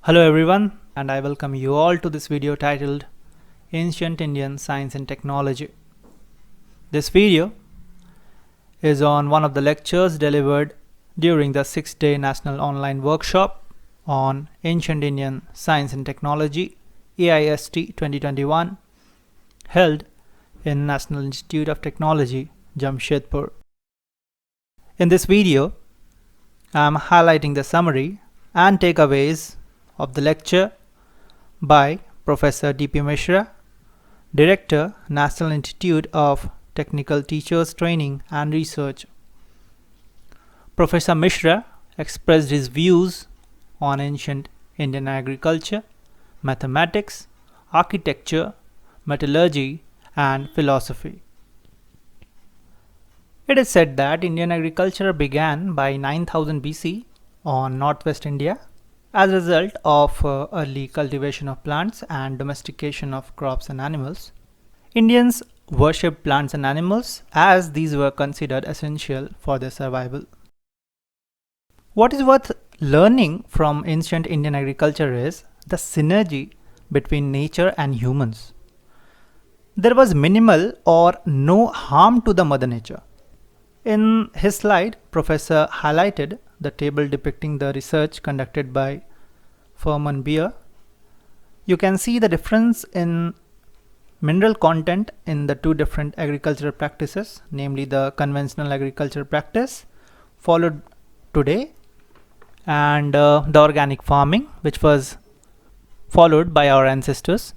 Hello everyone, and I welcome you all to this video titled Ancient Indian Science and Technology. This video is on one of the lectures delivered during the 6-day National Online Workshop on Ancient Indian Science and Technology AIST 2021 held in National Institute of Technology, Jamshedpur. In this video, I am highlighting the summary and takeaways of the lecture by Professor D.P. Mishra, Director, National Institute of Technical Teachers Training and Research. Professor Mishra expressed his views on ancient Indian agriculture, mathematics, architecture, metallurgy, and philosophy. It is said that Indian agriculture began by 9000 BC on northwest India as a result of early cultivation of plants and domestication of crops and animals. Indians worshipped plants and animals as these were considered essential for their survival. What is worth learning from ancient Indian agriculture is the synergy between nature and humans. There was minimal or no harm to the mother nature. In his slide, Professor highlighted the table depicting the research conducted by Furman Beer. You can see the difference in mineral content in the two different agricultural practices, namely the conventional agriculture practice followed today and the organic farming, which was followed by our ancestors.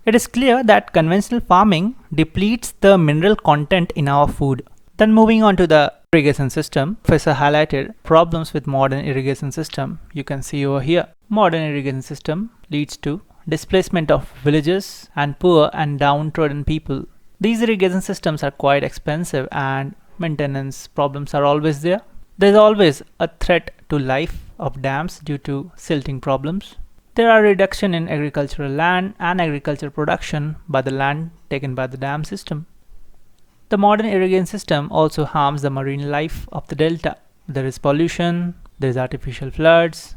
It is clear that conventional farming depletes the mineral content in our food. Then moving on to the irrigation system, Professor highlighted problems with modern irrigation system. You can see over here. Modern irrigation system leads to displacement of villages and poor and downtrodden people. These irrigation systems are quite expensive and maintenance problems are always there. There is always a threat to life of dams due to silting problems. There are reduction in agricultural land and agricultural production by the land taken by the dam system. The modern irrigation system also harms the marine life of the delta. There is pollution, there is artificial floods,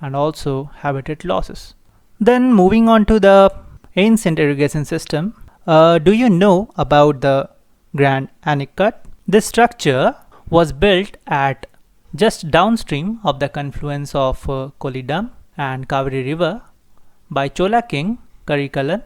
and also habitat losses. Then moving on to the ancient irrigation system, do you know about the Grand Anicut? This structure was built at just downstream of the confluence of Kolidam and Kaveri River by Chola king Karikalan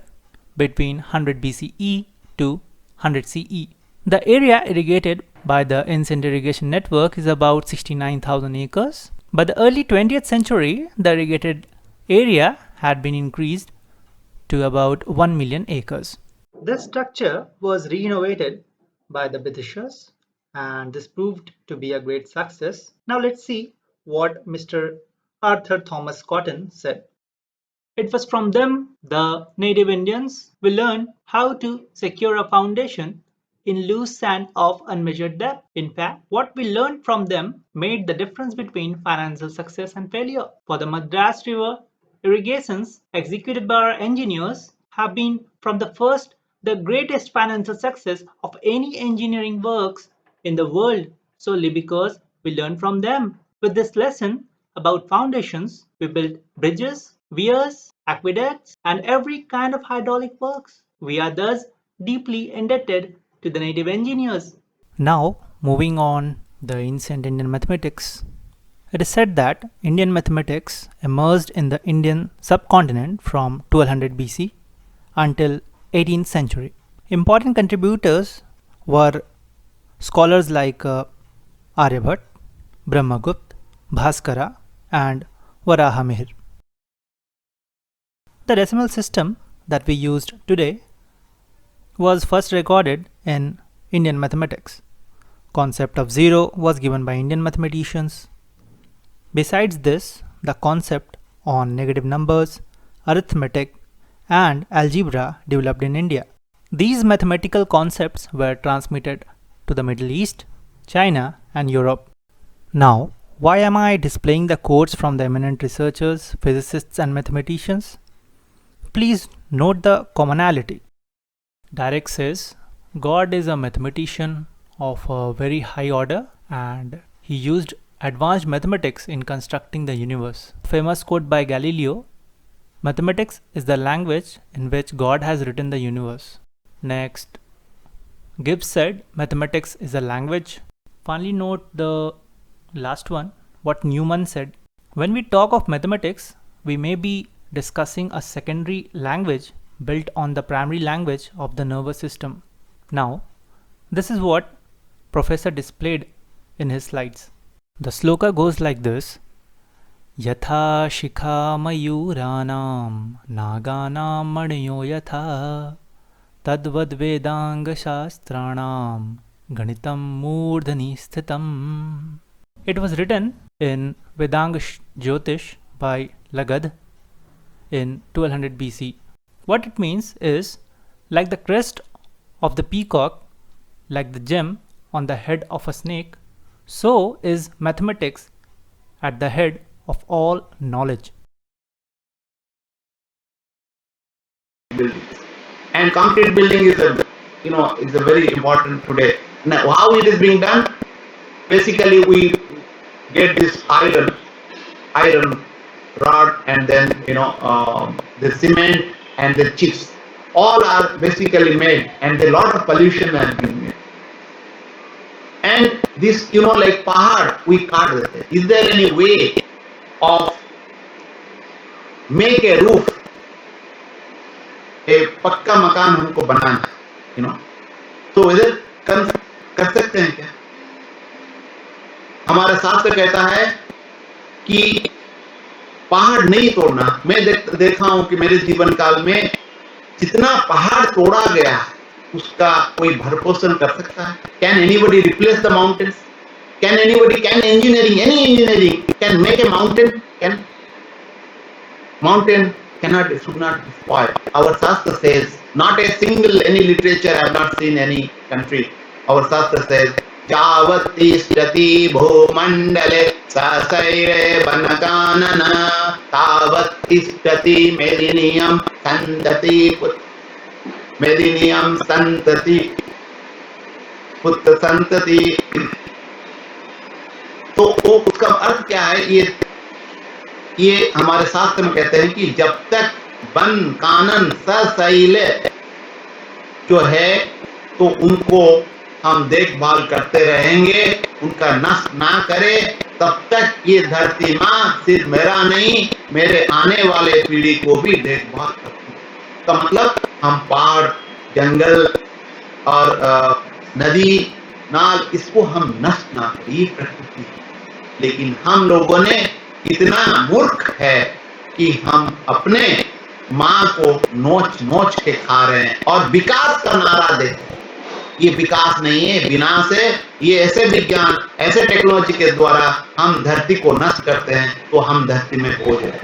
between 100 BCE to 100 CE. The area irrigated by the ancient irrigation network is about 69,000 acres. By the early 20th century, the irrigated area had been increased to about 1 million acres. This structure was renovated by the Britishers and this proved to be a great success. Now let's see what Mr. Arthur Thomas Cotton said. It was from them, the native Indians, we learned how to secure a foundation in loose sand of unmeasured depth. In fact, what we learned from them made the difference between financial success and failure. For the Madras River irrigations executed by our engineers have been from the first the greatest financial success of any engineering works in the world solely because we learned from them. With this lesson about foundations, we built bridges, weirs, aqueducts, and every kind of hydraulic works. We are thus deeply indebted to the native engineers. Now, moving on the ancient Indian mathematics. It is said that Indian mathematics emerged in the Indian subcontinent from 1200 BC until 18th century. Important contributors were scholars like Aryabhat, Brahmagupta, Bhaskara, and Varahamihir. The decimal system that we used today was first recorded in Indian mathematics. Concept of zero was given by Indian mathematicians. Besides this, the concept on negative numbers, arithmetic, and algebra developed in India. These mathematical concepts were transmitted to the Middle East, China, and Europe. Now, why am I displaying the quotes from the eminent researchers, physicists, and mathematicians? Please note the commonality. Direct says, God is a mathematician of a very high order and he used advanced mathematics in constructing the universe. Famous quote by Galileo Mathematics is the language in which God has written the universe. Next, Gibbs said mathematics is a language. Finally, note the last one, what Newman said. When we talk of mathematics, we may be discussing a secondary language built on the primary language of the nervous system. Now, this is what Professor displayed in his slides. The sloka goes like this. Yatha shikha mayuranam naganam manyo yatha tadvad vedang shastranam ganitam murdhani sthitam. It was written in Vedanga Jyotish by Lagad in 1200 BC. What it means is, like the crest of the peacock, like the gem on the head of a snake, so is mathematics at the head of all knowledge. And concrete building is a very important today. Now, how it is being done? Basically, we get this iron rod, and then the cement and the chips. All are basically made, and a lot of pollution has been made. And this, like pahad, we cut it. Is there any way of make a roof, a पक्का मकान हमको बनाना, तो इधर कर सकते हैं क्या? हमारा शास्त्र कहता है कि पहाड़ नहीं तोड़ना. मैं देखा हूं कि मेरे जीवन काल में जितना पहाड़ तोड़ा गया उसका कोई भरपोषण कर सकता है? Can anybody replace the mountains? Can engineering can make a mountain? Mountain should not be spoiled. Our Shastra says, not a single any literature I have not seen any country. Our Shastra says, Javat tishtati bhumandale sasaire vanakanana tavat tishtati mediniyam santati पुत्र संतति. तो उसका अर्थ क्या है? ये हमारे शास्त्र में कहते हैं कि जब तक वन कानन सशैले जो है तो उनको हम देखभाल करते रहेंगे, उनका नष्ट ना करें, तब तक ये धरती माँ सिर्फ मेरा नहीं, मेरे आने वाले पीढ़ी को भी देखभाल करती है. तो मतलब हम पहाड़, जंगल और नदी नाल, इसको हम नष्ट ना करें, ये प्रकृति है. लेकिन हम लोगों ने इतना मूर्ख है कि हम अपने माँ को नोच के खा रहे हैं और विकास का नारा देते हैं. ये विकास नहीं है, विनाश है. ये ऐसे विज्ञान, ऐसे टेक्नोलॉजी के द्वारा हम धरती को नष्ट करते हैं तो हम धरती में बोझ हैं.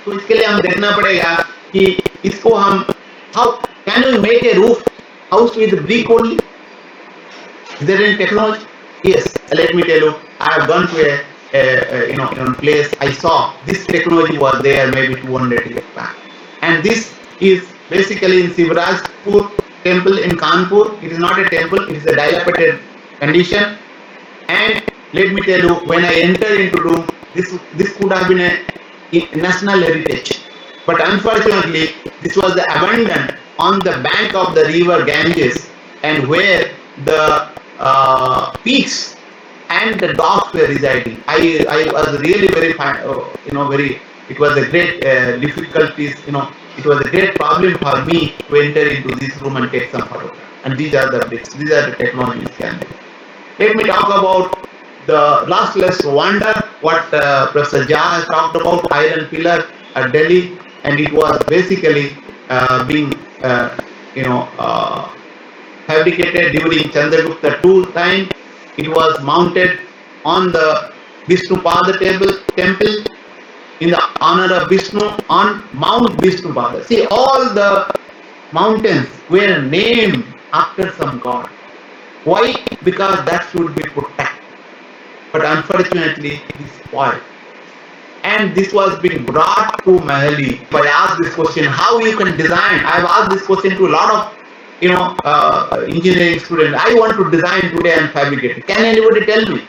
तो इसके लिए हम देखना पड़ेगा कि इसको हम, how can we make a roof house with brick only? Is there any technology? Yes. Let me tell you, I have gone to a place. I saw this technology was there maybe 200 years back, and this is basically in Shivrajpur temple in Kanpur. It is not a temple; it is a dilapidated condition. And let me tell you, when I entered into room, this could have been a national heritage, but unfortunately, this was abandoned on the bank of the river Ganges, and where the pigs and the dogs were residing. I was really very it was a great difficulties, it was a great problem for me to enter into this room and take some photo. And these are the bits, these are the technologies. Let me talk about the last wonder, what Professor Jha has talked about, iron pillar at Delhi, and it was basically being fabricated during Chandragupta II time. It was mounted on the Vishnupada temple in the honor of Vishnu on Mount Vishnupada. See, all the mountains were named after some god. Why? Because that should be protected. But unfortunately, it is spoiled. And this was being brought to Mahali. If I ask this question, how you can design? I have asked this question to a lot of engineering students. I want to design today and fabricate it. Can anybody tell me?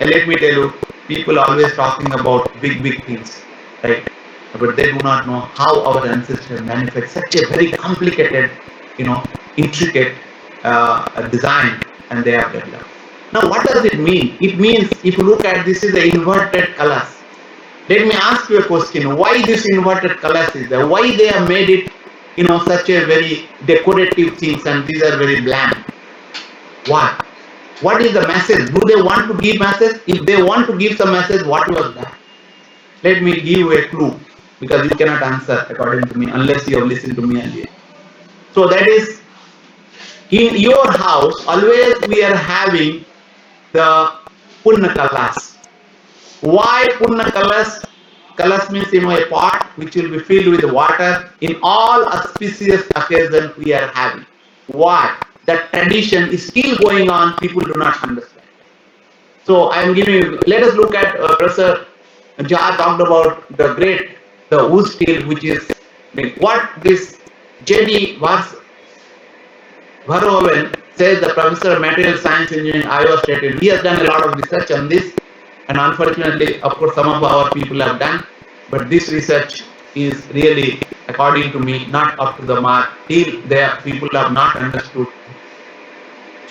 And let me tell you, people always talking about big things, right? but they do not know how our ancestors manufactured such a very complicated, intricate design, and they have developed. Now, what does it mean? It means, if you look at this, is the inverted colors. Let me ask you a question. Why this inverted colors is there? Why they have made it, such a very decorative things, and these are very bland? Why? What is the message? Do they want to give message? If they want to give some message, what was that? Let me give you a clue, because you cannot answer according to me unless you have listened to me earlier. So that is, in your house, always we are having the Punna Kalas. Why Punna Kalas? Kalas means, a pot which will be filled with water. In all auspicious occasions we are having. Why? That tradition is still going on. People do not understand. So I am giving. Let us look at Professor Jha talked about the wood steel, which is what this J.D. Verhoeven says, the Professor of Material Science Engineering, Iowa State. He has done a lot of research on this, and unfortunately, of course, some of our people have done, but this research is really, according to me, not up to the mark. Till there, people have not understood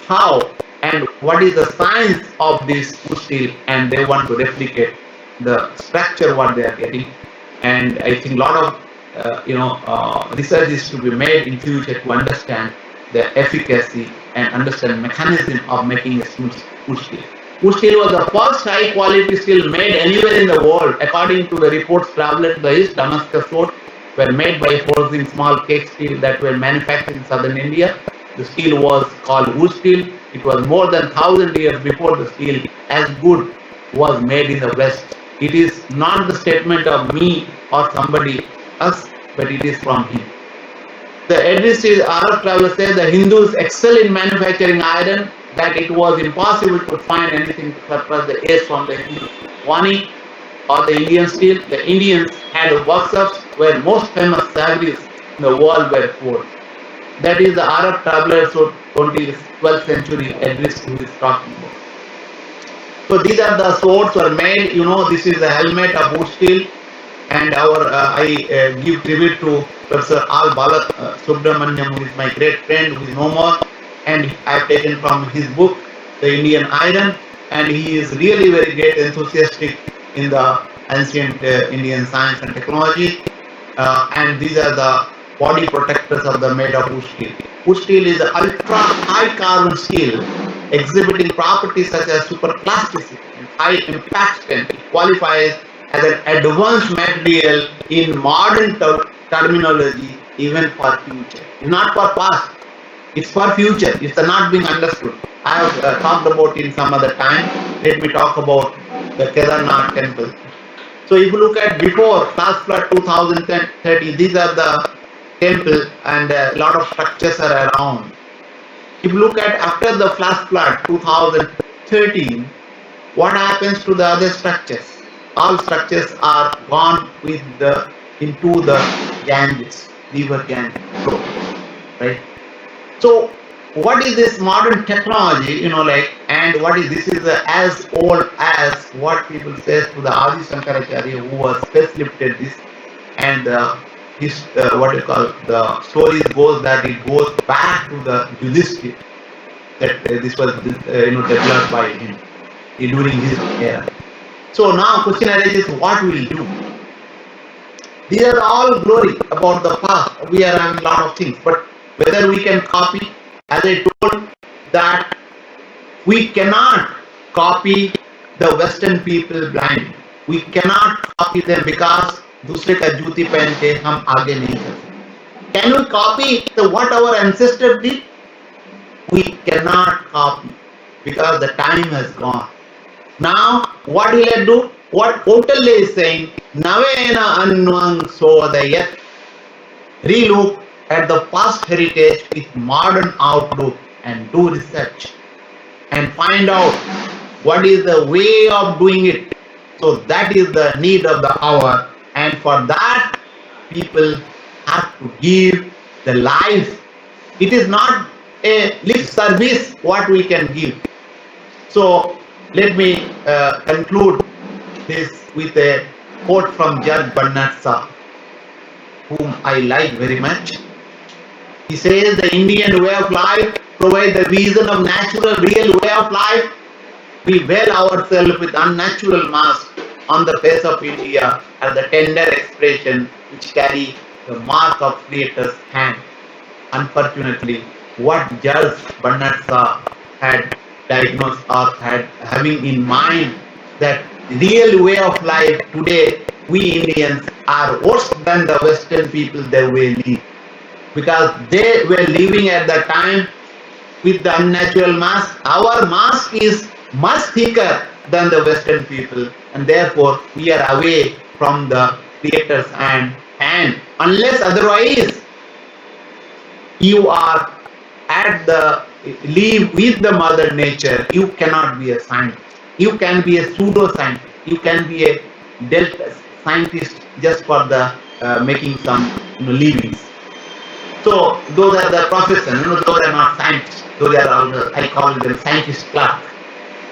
how and what is the science of this wood steel, and they want to replicate the structure what they are getting. And I think a lot of research is to be made in future to understand the efficacy and understand mechanism of making a wood steel. Wood steel was the first high quality steel made anywhere in the world. According to the reports traveled to the East, Damascus road were made by forging small cake steel that were manufactured in southern India. The steel was called wood steel. It was more than 1,000 years before the steel as good was made in the West. It is not the statement of me or somebody else, but it is from him. The address is Arab traveler says the Hindus excel in manufacturing iron, that it was impossible to find anything to surpass the ace from the Wani or the Indian steel. The Indians had workshops where most famous saviors in the world were forged. That is the Arab traveler, so 12th century address who is talking about. So these are the swords were made. This is the helmet of wood steel, and I give tribute to Professor Al Balak Subramaniam, who is my great friend, who is no more, and I have taken from his book The Indian Iron, and he is really very great enthusiastic in the ancient Indian science and technology. And these are the body protectors of the made of wood steel. Wood steel is ultra high carbon steel exhibiting properties such as superplasticity and high impact strength. It qualifies as an advanced material in modern terminology, even for future. It's not for past, it's for future. It's not being understood. I have talked about in some other time. Let me talk about the Kedarnath temple. So if you look at before flash flood 2030, these are the temple, and a lot of structures are around. If you look at after the flash flood 2013, what happens to the other structures? All structures are gone into the Ganges, river Ganges, right? So what is this modern technology, and what is this is as old as what people say to the Adi Shankaracharya, who was first lifted this, and the stories goes that it goes back to the Yudhishthira, that this was developed by him during his era. So now question arises, what will we do? These are all glory about the past. We are having a lot of things, but whether we can copy, as I told, that we cannot copy the Western people blind. We cannot copy them because दूसरे का जूती पहन के हम आगे नहीं कर सकते. Can we copy what our ancestors did? We cannot copy because the time has gone. Now, what will I do? What Otalle is saying, Navena Anwang Sodayat. Relook at the past heritage with modern outlook and do research and find out what is the way of doing it. So that is the need of the hour, and for that people have to give the life. It is not a lip service what we can give. So let me conclude this with a quote from Judge Bernard Shaw. I like very much. He says the Indian way of life provides the vision of natural, real way of life. We veil ourselves with unnatural masks on the face of India as the tender expression which carry the mark of Creator's hand. Unfortunately, what Judge Bernard Shaw had diagnosed or had having in mind that the real way of life today, we Indians are worse than the Western people they will live, because they were living at the time with the unnatural mask. Our mask is much thicker than the Western people, and therefore we are away from the Creator's hand. And unless otherwise, you are at the live with the Mother Nature, you cannot be a scientist. You can be a pseudo scientist. You can be a delta scientist just for the making some livings. So those are the professions. Those are not scientists. Those are all I call them scientist class.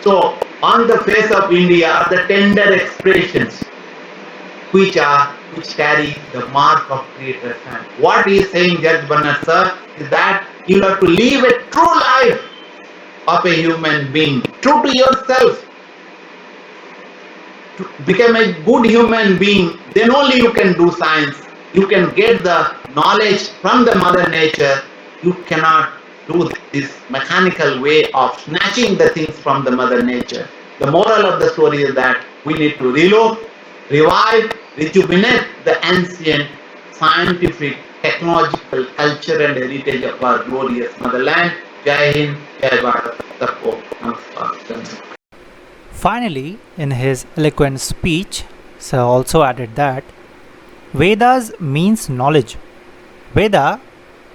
So on the face of India are the tender expressions which carry the mark of Creator's hand. What he is saying, Judge Bernard Shaw, is that you have to live a true life of a human being, true to yourself. To become a good human being, then only you can do science. You can get the knowledge from the Mother Nature. You cannot do this mechanical way of snatching the things from the Mother Nature. The moral of the story is that we need to relook, revive, rejuvenate the ancient scientific, technological culture and heritage of our glorious motherland. Jai Hind, Jai Bharat, Sabko Namaskar. Finally, in his eloquent speech, Sir also added that Vedas means knowledge. Veda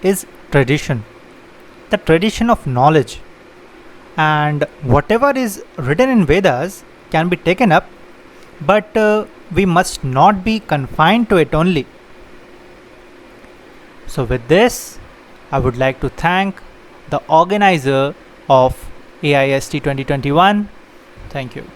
is tradition, the tradition of knowledge, and whatever is written in Vedas can be taken up, but we must not be confined to it only. So with this, I would like to thank the organizer of AIST 2021. Thank you.